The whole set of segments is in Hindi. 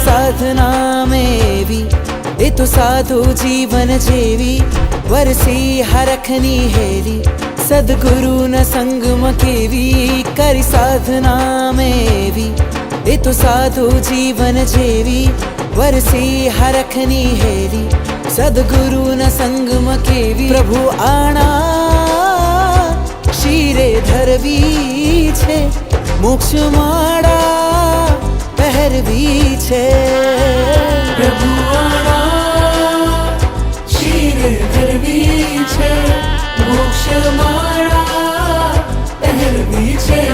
साधना मेवी ए तो साधु जीवन जेवी वरसी हरखनी हेरी सद्गुरु न संग मकेवी करी साधना मेवी ए तो साधु जीवन जेवी वरसी हरखनी हेरी सद्गुरु न संग मकेवी प्रभु आना शीरे धरवी छे मोक्ष माड़ा पहरवी छे प्रभु आना शीरे धरवी छे मोक्ष माड़ा पहरवी छे।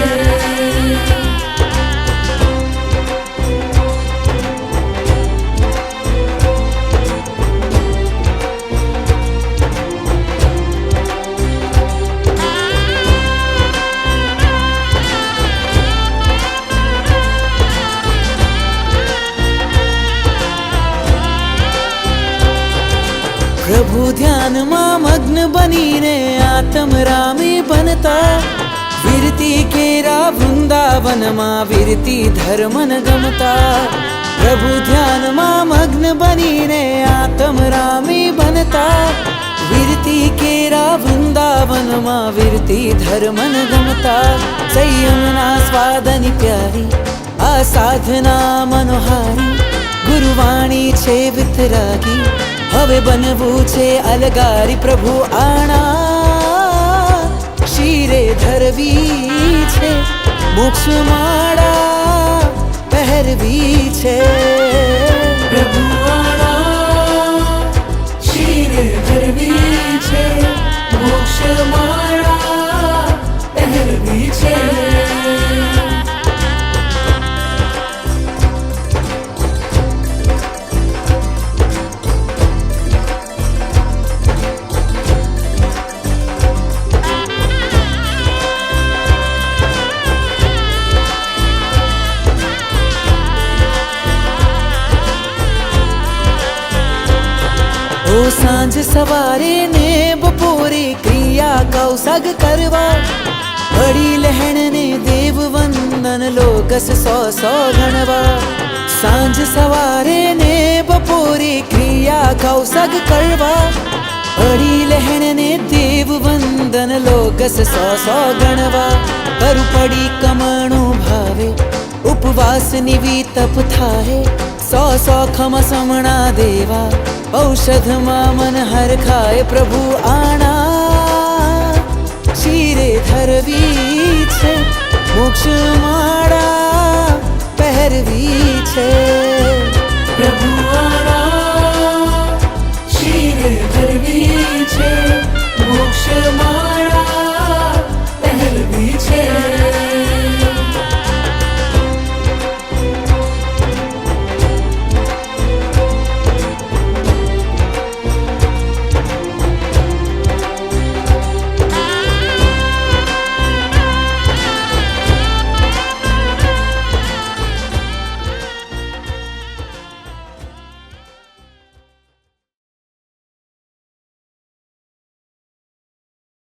प्रभु ध्यान मां मग्न बनीने आत्म रामी बनता विरती केरा वृंदावन मां विरती धर्मन गमता। प्रभु ध्यान मां मग्न बनीने आत्म रामी बनता विरती केरा वृंदावन मां विरती धर्मन गमता। संयमना स्वादनी प्यारी आ साधना मनोहारी गुरुवाणी छे वितरागी हवे बनवू छे अलगारी प्रभु आना शीरे धरवी छे मोक्ष माड़ा पहरवी छे। प्रभु आना शीरे धरवी छे मोक्ष माड़ा पहरवी छे। ओ सांझ सवारे ने बपोरे क्रिया कौसग करवा बड़ी लहण ने देव वंदन लोकस सौ सौ गणवा। सांझ सवारे ने बपोरे क्रिया कौसग करवा बड़ी लहण ने देव वंदन लोकस सौ सौ गणवा। करु पड़ी कमणु भावे उपवास निवी तप थाहे सौ सौ खम समणा देवा औषध मां मन हर खाए प्रभु आना शीरे धरवी छे मोक्ष माड़ा पहरवी छे।